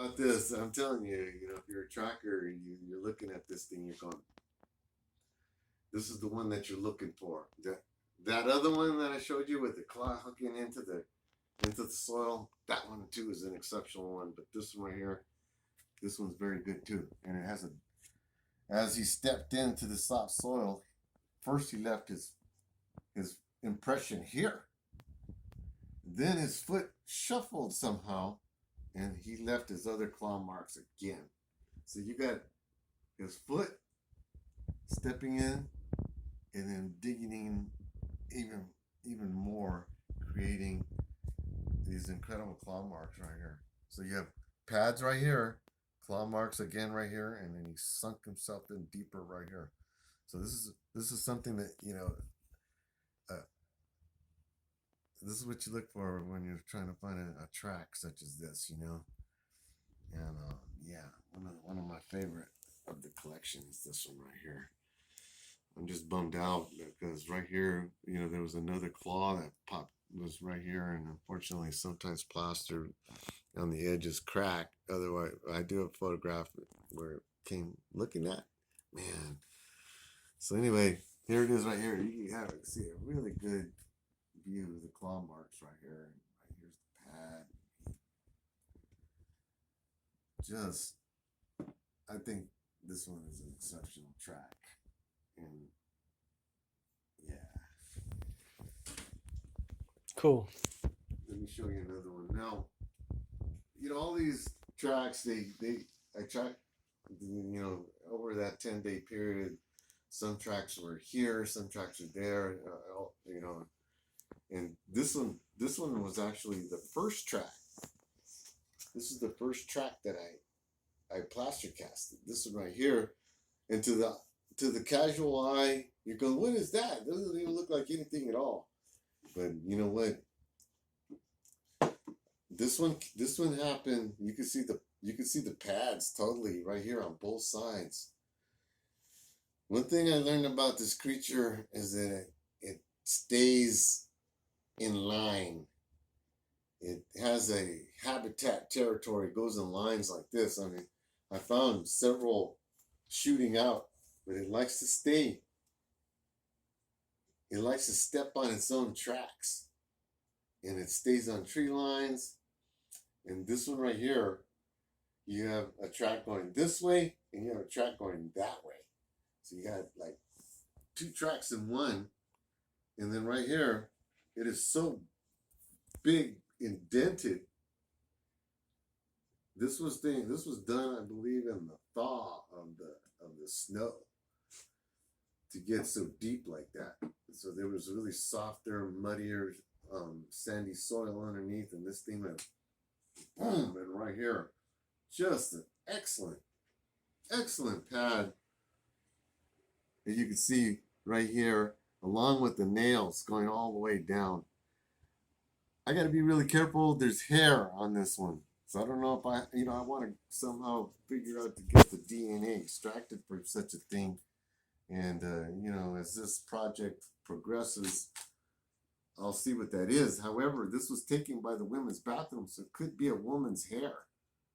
about this. I'm telling you, if you're a tracker, you're looking at this thing, you're going, this is the one that you're looking for. That other one that I showed you with the claw hooking into the soil, that one too is an exceptional one. But this one right here, this one's very good too. And it has as he stepped into the soft soil, first he left his impression here. Then his foot shuffled somehow, and he left his other claw marks again. So you got his foot stepping in, and then digging in even more, creating these incredible claw marks right here. So you have pads right here, claw marks again right here, and then he sunk himself in deeper right here. So this is something that this is what you look for when you're trying to find a track such as this, And yeah, one of my favorite of the collection is this one right here. I'm just bummed out because right here, there was another claw that was right here, and unfortunately, sometimes plaster on the edges crack. Otherwise, I do a photograph where it came looking at, man. So anyway, here it is right here. You can see a really good view of the claw marks right here. Right here's the pad. Just, I think this one is an exceptional track. And yeah. Cool. Let me show you another one. Now, all these tracks, I tracked, over that 10-day period, some tracks were here, some tracks were there, and this one was actually the first track. This is the first track that I plaster casted. This one right here, and to the casual eye, you're going, what is that? It doesn't even look like anything at all. But you know what? This one happened. You can see the pads totally right here on both sides. One thing I learned about this creature is that it stays in line. It has a habitat territory, goes in lines like this. I mean, I found several shooting out, but it likes to stay. It likes to step on its own tracks, and it stays on tree lines. And this one right here, you have a track going this way, and you have a track going that way. So you got like two tracks in one. And then right here, it is so big, indented. This was done, I believe, in the thaw of the snow to get so deep like that. So there was really softer, muddier, sandy soil underneath, and this thing went boom, and right here, just an excellent pad. As you can see right here, along with the nails going all the way down. I got to be really careful. There's hair on this one. So I don't know if I want to somehow figure out to get the DNA extracted for such a thing. And, as this project progresses, I'll see what that is. However, this was taken by the women's bathroom, so it could be a woman's hair.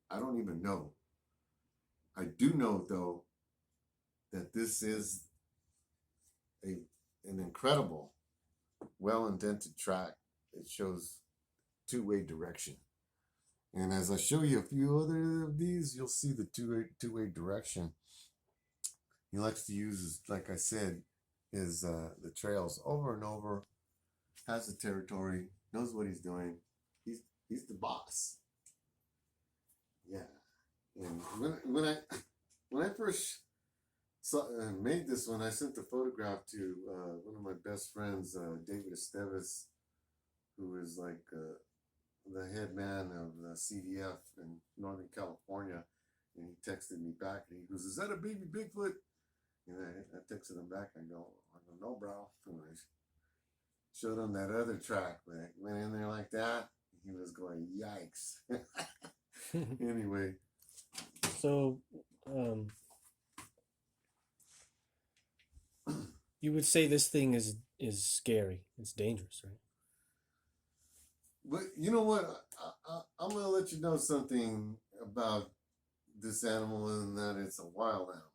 I don't even know. I do know, though, that this is an incredible, well-indented track. It shows two-way direction. And as I show you a few other of these, you'll see the two-way direction. He likes to use, like I said, the trails over and over. Has the territory, knows what he's doing. He's the boss. Yeah. And when I first made this one, I sent the photograph to one of my best friends, David Esteves, who is like the head man of the CDF in Northern California. And he texted me back, and he goes, "Is that a baby Bigfoot?" And I texted him back. I don't know, bro. And I showed him that other track, but I went in there like that. He was going, "Yikes!" Anyway. So, you would say this thing is scary. It's dangerous, right? But you know what? I'm gonna let you know something. about this animal in that it's a wild animal.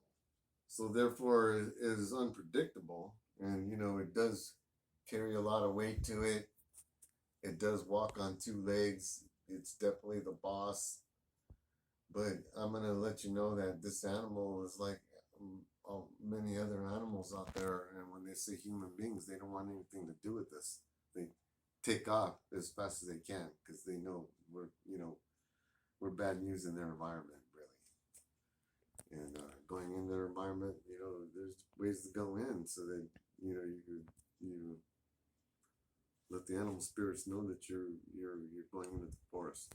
So therefore, it is unpredictable, and it does carry a lot of weight to it. It does walk on two legs. It's definitely the boss. But I'm gonna let you know that this animal is like many other animals out there, and when they say human beings, they don't want anything to do with this. They take off as fast as they can because they know we're bad news in their environment, really. And going in their environment, there's ways to go in so that you let the animal spirits know that you're going into the forest.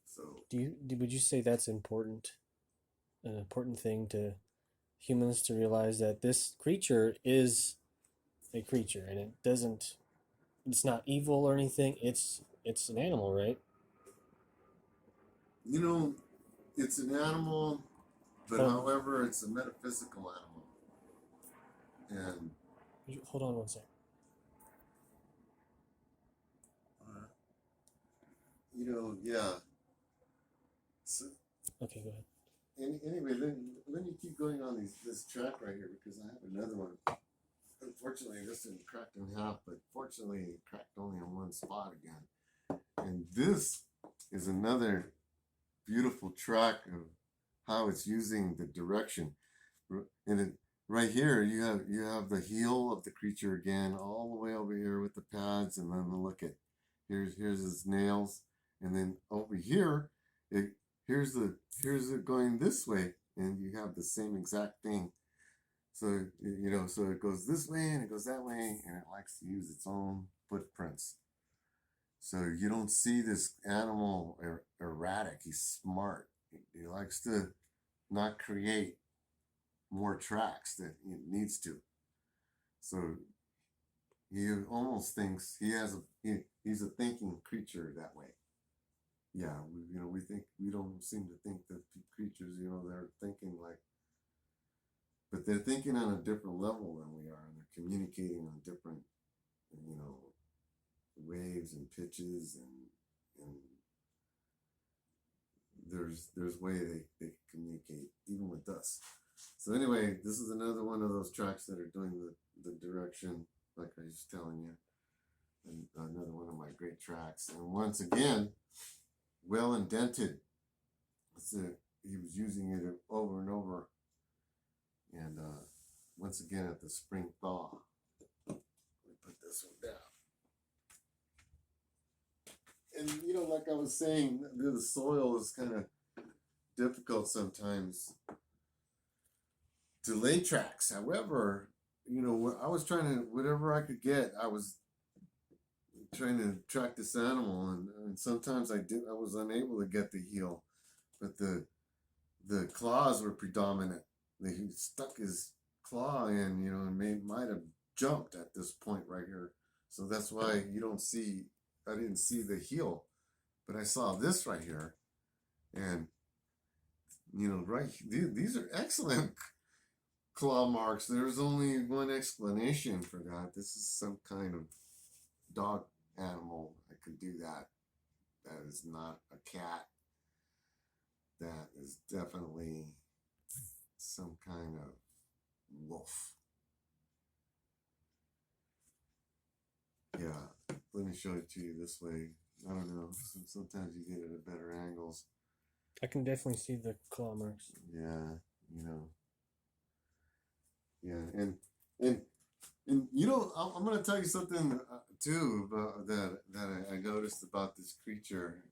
So would you say that's important? An important thing to humans to realize that this creature is a creature, and it's not evil or anything. It's an animal, right? it's an animal, but however, it's a metaphysical animal. And hold on one second. yeah. So, okay, go ahead. Anyway, let me keep going on this track right here because I have another one. Unfortunately, this one cracked in half, but fortunately, it cracked only in one spot again. And this is another beautiful track of how it's using the direction. And right here, you have the heel of the creature again, all the way over here with the pads, and then look at here's his nails, and then over here, here's it going this way, and you have the same exact thing. So so it goes this way and it goes that way, and it likes to use its own footprints. So you don't see this animal erratic. He's smart. He likes to not create more tracks that it needs to. So he almost thinks he's a thinking creature that way. Yeah, we don't seem to think that creatures, they're thinking like, but they're thinking on a different level than we are, and they're communicating on different, waves and pitches, and there's way they communicate even with us. So anyway, this is another one of those tracks that are doing the direction, like I was telling you, and another one of my great tracks. And once again, well indented. He was using it over and over. And once again at the spring thaw. Let me put this one down. And like I was saying, the soil is kind of difficult sometimes to lay tracks. However, I was trying to, whatever I could get, I was trying to track this animal, and sometimes I was unable to get the heel, but the claws were predominant. He stuck his claw in, and might have jumped at this point right here. So that's why I didn't see the heel, but I saw this right here, and right, these are excellent claw marks. There's only one explanation for that. This is some kind of dog animal that could do that. That is not a cat. That is definitely some kind of wolf. Yeah, let me show it to you this way. I don't know. Sometimes you get it at better angles. I can definitely see the claw marks. Yeah, Yeah, and I'm going to tell you something too about that I noticed about this creature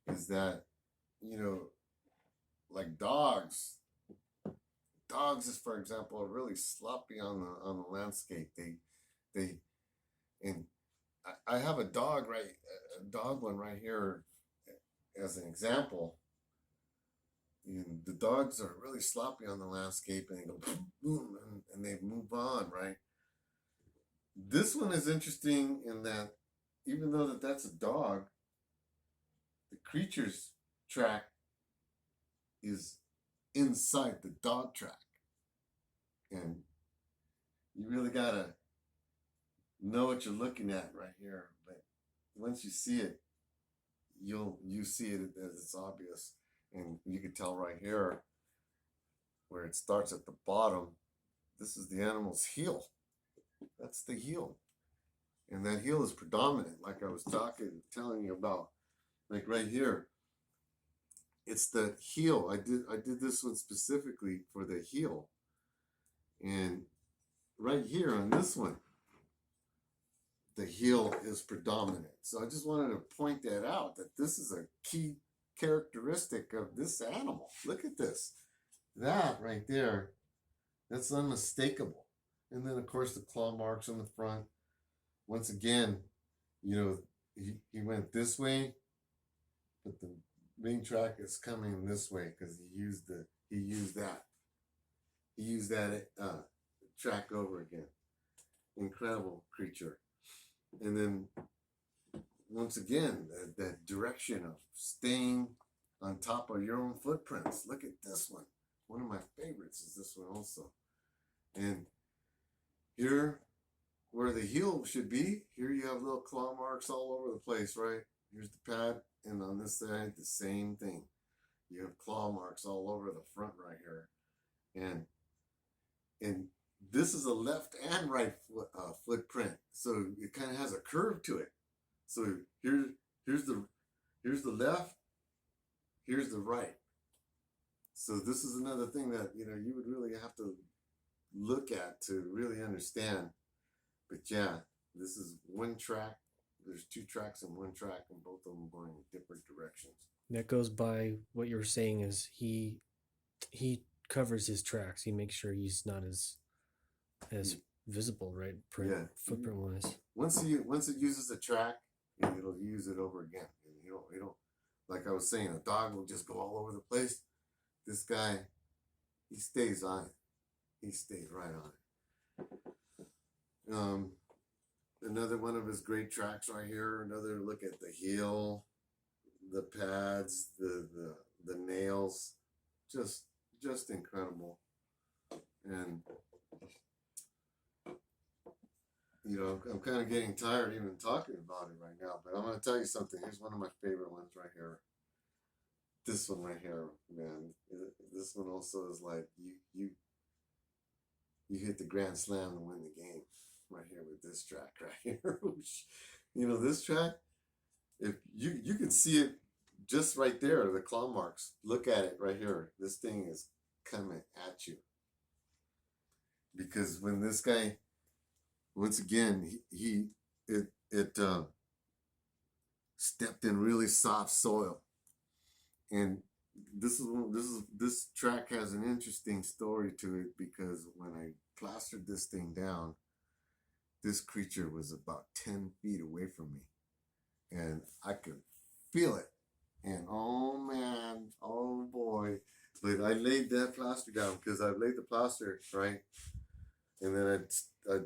is that like dogs, for example, are really sloppy on the landscape. They and I have a dog one right here as an example. And the dogs are really sloppy on the landscape, and they go boom, boom, and they move on, right? This one is interesting in that even though that's a dog, the creature's track is inside the dog track. And you really gotta know what you're looking at right here. But once you see it, you see it as it's obvious. And you can tell right here where it starts at the bottom. This is the animal's heel. That's the heel. And that heel is predominant, like I was telling you about. Like right here, it's the heel. I did this one specifically for the heel. And right here on this one, the heel is predominant. So I just wanted to point that out, that this is a key characteristic of this animal. Look at this. That right there, that's unmistakable. And then of course the claw marks on the front. Once again, you know, he went this way, but the main track is coming this way because he used that track over again. Incredible creature. And then once again, that direction of staying on top of your own footprints. Look at this one. One of my favorites is this one also. And here, where the heel should be, here you have little claw marks all over the place, right? Here's the pad, and on this side, the same thing. You have claw marks all over the front right here. And this is a left and right footprint, so it kind of has a curve to it. So here's the left, here's the right. So this is another thing that you would really have to look at to really understand. But yeah, this is one track. There's two tracks in one track, and both of them going in different directions. That goes by what you're saying is he covers his tracks. He makes sure he's not as visible, right? Footprint wise. Once it uses a track, it'll use it over again. And you don't like I was saying, a dog will just go all over the place. This guy, he stays on it. He stays right on it. Another one of his great tracks right here. Another look at the heel, the pads, the nails, just incredible. And I'm kind of getting tired even talking about it right now. But I'm gonna tell you something. Here's one of my favorite ones right here. This one right here, man. This one also is like you hit the grand slam to win the game. Right here with this track right here. This track, if you can see it just right there, the claw marks. Look at it right here. This thing is coming at you. Because when this guy, once again, it stepped in really soft soil. And this track has an interesting story to it, because when I plastered this thing down, this creature was about 10 feet away from me, and I could feel it. And oh man, oh boy. But I laid that plaster down, because I laid the plaster, right? And then I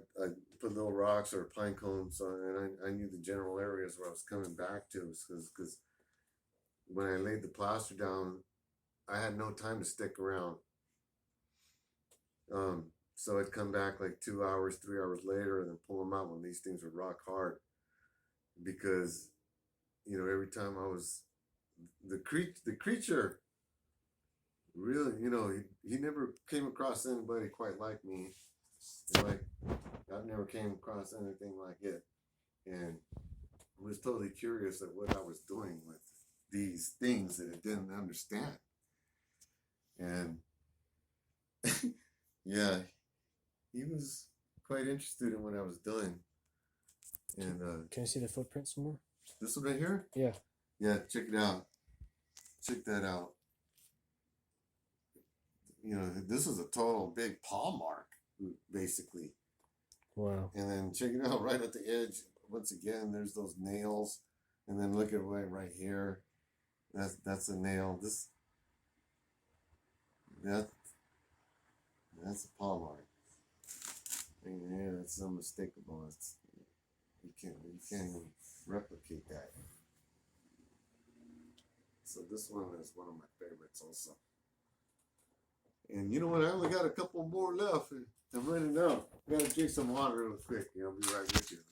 put little rocks or pine cones on, and I knew the general areas where I was coming back to, because when I laid the plaster down, I had no time to stick around. So I'd come back like 2 hours, 3 hours later, and then pull them out when these things were rock hard. Because, every time I was, the creature really, he never came across anybody quite like me. Like, I've never came across anything like it. And I was totally curious at what I was doing with these things that it didn't understand. And yeah, he was quite interested in what I was doing. And can I see the footprint some more? This one right here? Yeah. Yeah, check it out. Check that out. This is a total big paw mark, basically. Wow. And then check it out right at the edge. Once again, there's those nails. And then look at right here. That's a nail. That's a paw mark. Yeah, that's unmistakable. You can't even replicate that. So this one is one of my favorites also. And you know what? I only got a couple more left. I'm running out. I gotta drink some water real quick. I'll be right with you.